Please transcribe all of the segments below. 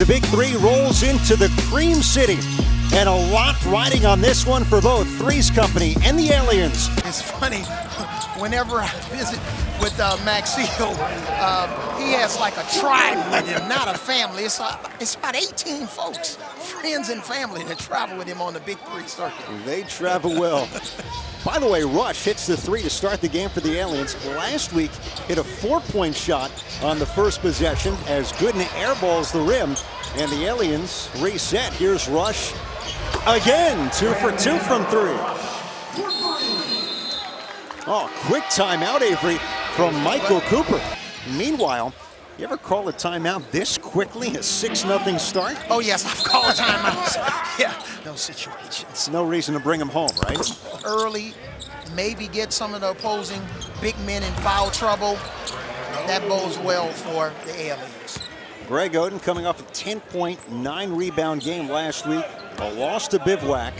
Big Three rolls into the Cream City. And a lot riding on this one for both 3's Company and the Aliens. It's funny, whenever I visit with Maxfield, he has like a tribe with him, not a family. It's about 18 folks, friends and family that travel with him on the Big Three circuit. They travel well. By the way, Rush hits the three to start the game for the Aliens. Last week, hit a 4-point shot on the first possession as Gooden airballs the rim, and the Aliens reset. Here's Rush again, 2 for 2 from 3. Oh, quick timeout, Avery, from Michael Cooper. Meanwhile, you ever call a timeout this quickly, a 6-0 start? Oh, yes, I've called timeouts. Yeah, those situations. No reason to bring them home, right? Early, maybe get some of the opposing big men in foul trouble. That bodes well for the Aliens. Greg Oden coming off a 10-point, 9-rebound game last week. A loss to Bivouac.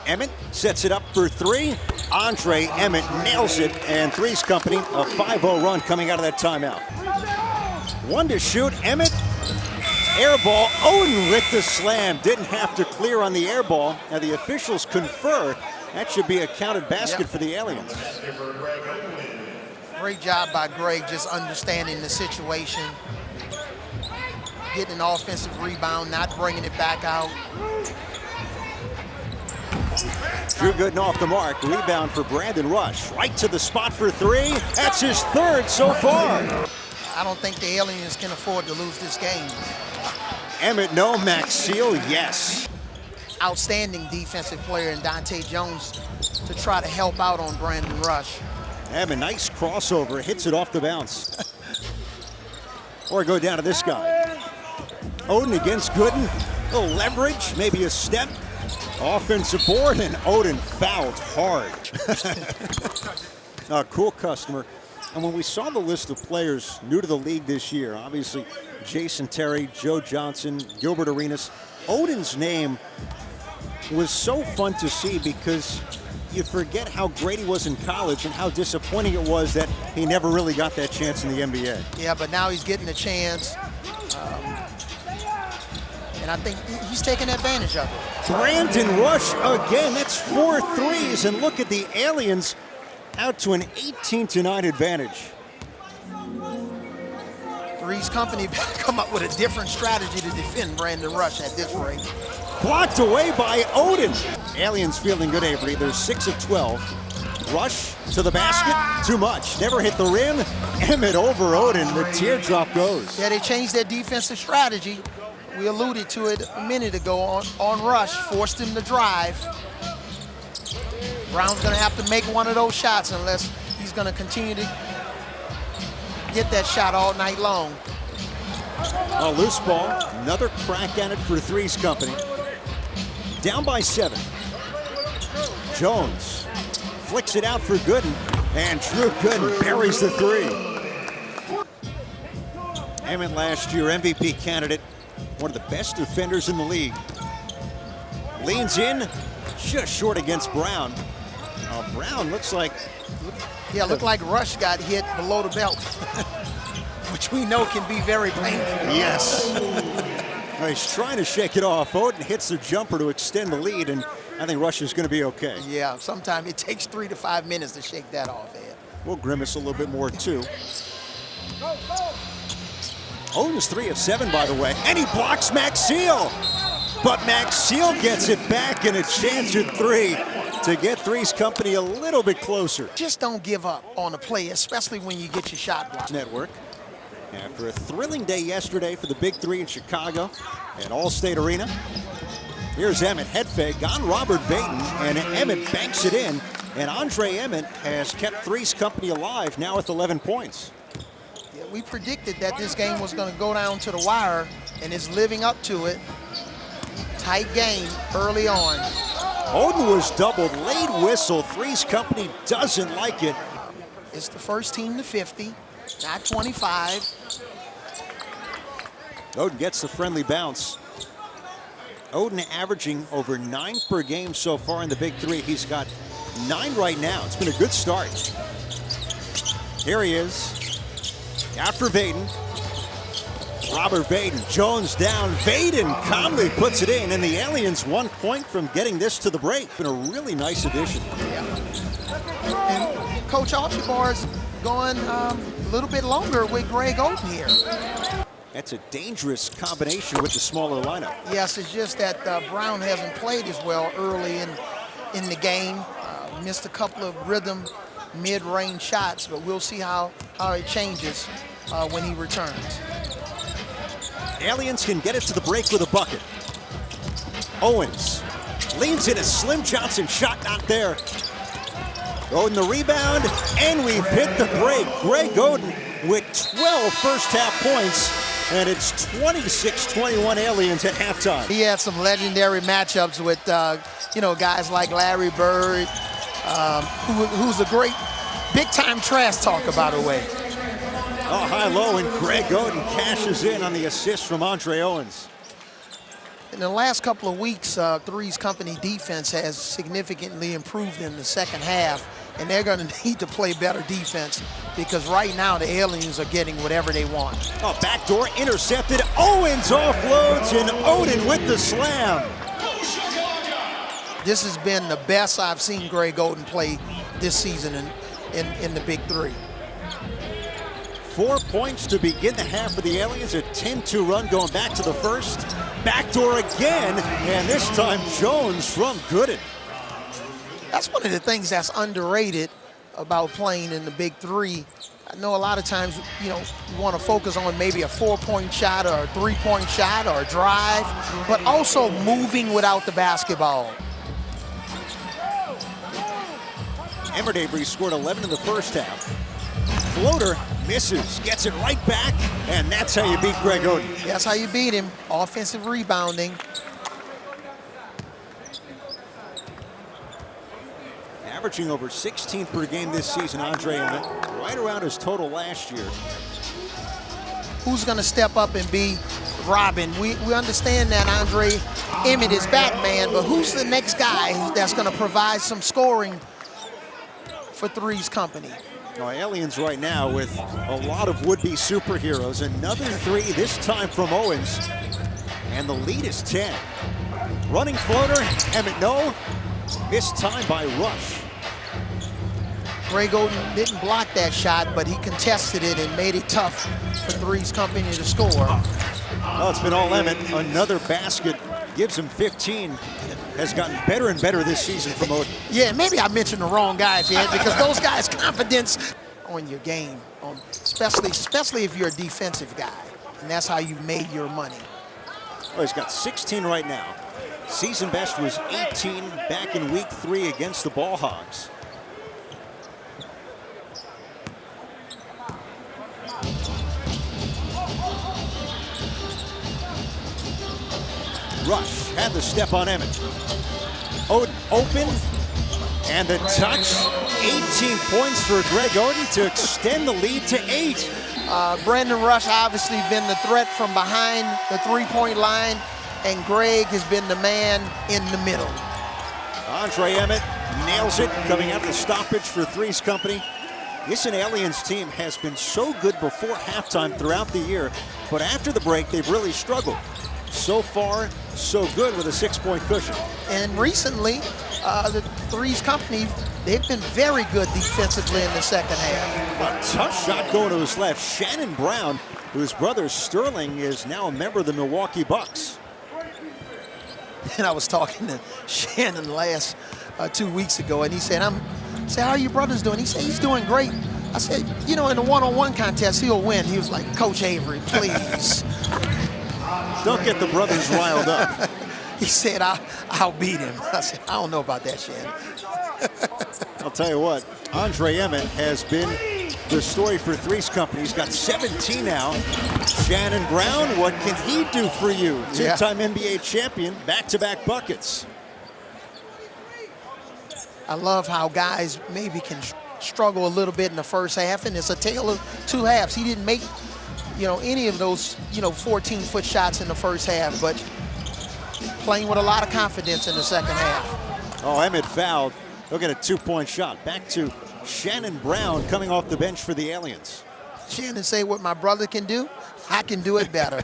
Emmett sets it up for 3. Andre Emmett nails it, and 3's Company, a 5-0 run coming out of that timeout. 1 to shoot, Emmett, air ball, Oden with the slam. Didn't have to clear on the air ball. Now the officials confer that should be a counted basket for the Aliens. Great job by Greg just understanding the situation, getting an offensive rebound, not bringing it back out. Drew Gooden off the mark. Rebound for Brandon Rush. Right to the spot for 3. That's his 3rd so far. I don't think the Aliens can afford to lose this game. Emmett, no. Maxfield, yes. Outstanding defensive player in Dahntay Jones to try to help out on Brandon Rush. Emmett, nice crossover. Hits it off the bounce. Or go down to this guy. Oden against Gooden. A little leverage, maybe a step. Offensive board, and Oden fouled hard. A cool customer. And when we saw the list of players new to the league this year, obviously Jason Terry, Joe Johnson, Gilbert Arenas, Oden's name was so fun to see because you forget how great he was in college and how disappointing it was that he never really got that chance in the NBA. Yeah, but now he's getting a chance. And I think he's taking advantage of it. Brandon Rush again. That's 4 threes. And look at the Aliens out to an 18-9 advantage. 3's Company come up with a different strategy to defend Brandon Rush at this rate. Blocked away by Oden. Aliens feeling good, Avery. They're 6 of 12. Rush to the basket. Too much. Never hit the rim. Emmett over Oden. The teardrop goes. Yeah, they changed their defensive strategy. We alluded to it a minute ago on Rush, forced him to drive. Brown's gonna have to make one of those shots unless he's gonna continue to get that shot all night long. A loose ball, another crack at it for 3's Company. Down by 7. Jones flicks it out for Gooden, and Drew Gooden buries the 3. Emmett last year MVP candidate. One of the best defenders in the league. Leans in, just short against Brown. Brown looks like... Yeah, looked like Rush got hit below the belt, which we know can be very painful. Yes. He's trying to shake it off. Oden hits the jumper to extend the lead, and I think Rush is going to be okay. Yeah, sometimes it takes 3 to 5 minutes to shake that off, Ed. We'll grimace a little bit more, too. Oden's 3 of 7, by the way, and he blocks Maxfield. But Maxfield gets it back, and a chance at 3 to get 3's Company a little bit closer. Just don't give up on a play, especially when you get your shot blocked. Network. After a thrilling day yesterday for the Big Three in Chicago at Allstate Arena, here's Emmett, head fake on Robert Baton, and Emmett banks it in, and Andre Emmett has kept 3's Company alive, now with 11 points. We predicted that this game was going to go down to the wire, and it's living up to it. Tight game early on. Oden was doubled, late whistle. 3's Company doesn't like it. It's the first team to 50, not 25. Oden gets the friendly bounce. Oden averaging over 9 per game so far in the Big Three. He's got 9 right now. It's been a good start. Here he is. Out for Vaden. Robert Vaden, Jones down. Vaden calmly puts it in, and the Aliens 1 point from getting this to the break. Been a really nice addition. And Coach Archibald's going a little bit longer with Greg Oden here. That's a dangerous combination with the smaller lineup. Yes, it's just that Brown hasn't played as well early in the game. Missed a couple of rhythm mid-range shots, but we'll see how it changes when he returns. Aliens can get it to the break with a bucket. Owens leans in a Slim Johnson shot, not there. Oden the rebound, and we've hit the break. Greg Oden with 12 first half points, and it's 26-21 Aliens at halftime. He had some legendary matchups with guys like Larry Bird, who's a great big-time trash talker, by the way. Oh, high-low, and Greg Oden cashes in on the assist from Andre Owens. In the last couple of weeks, 3's company defense has significantly improved in the second half, and they're going to need to play better defense because right now the Aliens are getting whatever they want. Oh, backdoor intercepted. Owens offloads, and Oden with the slam. This has been the best I've seen Greg Oden play this season in the Big Three. 4 points to begin the half for the Aliens. A 10-2 run going back to the first. Backdoor again, and this time Jones from Gooden. That's one of the things that's underrated about playing in the Big Three. I know a lot of times, you want to focus on maybe a 4-point shot or a 3-point shot or a drive, but also moving without the basketball. Emmett Avery scored 11 in the first half. Floater misses, gets it right back, and that's how you beat Greg Oden. That's how you beat him, offensive rebounding. Averaging over 16 per game this season, Andre Emmett, right around his total last year. Who's going to step up and be Robin? We understand that Andre Emmett is Batman, but who's the next guy that's going to provide some scoring for 3's company? Now, Aliens right now with a lot of would-be superheroes. Another three, this time from Owens. And the lead is 10. Running floater, Emmett no. Missed time by Rush. Greg Oden didn't block that shot, but he contested it and made it tough for 3's company to score. Oh, it's been all Emmett. Another basket gives him 15. Has gotten better and better this season from Oden. Yeah, maybe I mentioned the wrong guys, Ed, because those guys' confidence on your game, especially if you're a defensive guy, and that's how you've made your money. Oh, he's got 16 right now. Season best was 18 back in week 3 against the Ball Hogs. Rush had the step on Emmett. Oden open, and the touch. 18 points for Greg Oden to extend the lead to 8. Brandon Rush obviously been the threat from behind the three-point line, and Greg has been the man in the middle. Andre Emmett nails it, coming out of the stoppage for 3's company. This Aliens team has been so good before halftime throughout the year, but after the break, they've really struggled. So far, so good with a 6-point cushion. And recently, the 3's company, they've been very good defensively in the second half. A tough shot going to his left. Shannon Brown, whose brother Sterling is now a member of the Milwaukee Bucks. And I was talking to Shannon last 2 weeks ago, and he said, how are your brothers doing? He said, he's doing great. I said, in the one-on-one contest, he'll win. He was like, Coach Avery, please. Don't get the brothers riled up. He said, I'll beat him. I said, I don't know about that, Shannon. I'll tell you what, Andre Emmett has been the story for 3's company. He's got 17 now. Shannon Brown, what can he do for you? Two-time NBA champion, back-to-back buckets. I love how guys maybe can struggle a little bit in the first half, and it's a tale of two halves. He didn't make, any of those, 14-foot shots in the first half, but playing with a lot of confidence in the second half. Oh, Emmett fouled. Look at a 2-point shot. Back to Shannon Brown coming off the bench for the Aliens. Shannon say what my brother can do, I can do it better.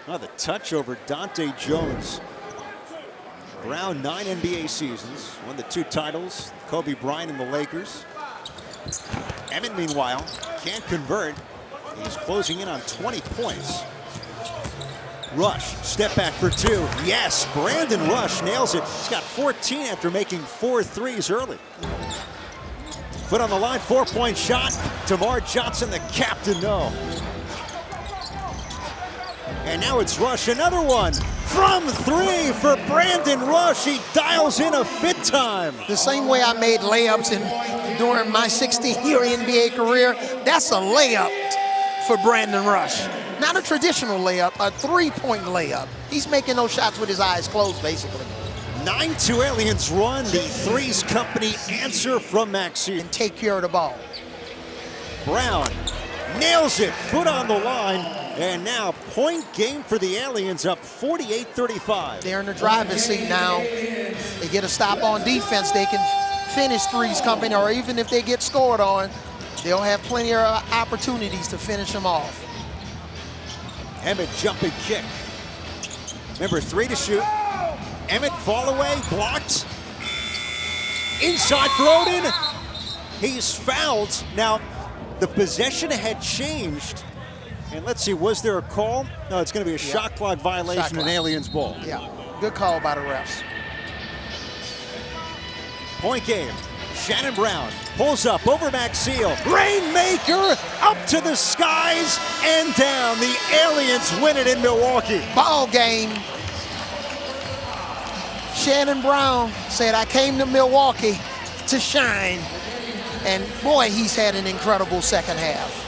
Oh, the touch over Dahntay Jones. Brown, 9 NBA seasons, won the 2 titles, Kobe Bryant and the Lakers. Emmett, meanwhile, can't convert. He's closing in on 20 points. Rush, step back for 2. Yes, Brandon Rush nails it. He's got 14 after making 4 threes early. Foot on the line, 4-point shot. DeMar Johnson, the captain, no. And now it's Rush, another one from 3 for Brandon Rush. He dials in a 5th time. The same way I made layups during my 16-year NBA career, that's a layup for Brandon Rush. Not a traditional layup, a 3-point layup. He's making those shots with his eyes closed, basically. 9-2 Aliens run. The 3's company answer from Maxey. And take care of the ball. Brown nails it, foot on the line. And now point game for the Aliens, up 48-35. They're in the driver's seat now. They get a stop on defense. They can finish 3's company, or even if they get scored on, they'll have plenty of opportunities to finish them off. Emmett jumping kick. Number 3 to shoot. Emmett fall away, blocked. Inside for Oden. He's fouled. Now, the possession had changed. And let's see, was there a call? No, it's going to be a shot clock violation, an Aliens ball. Yeah, good call by the refs. Point game. Shannon Brown pulls up over Maxey. Rainmaker up to the skies and down. The Aliens win it in Milwaukee. Ball game. Shannon Brown said, I came to Milwaukee to shine. And boy, he's had an incredible second half.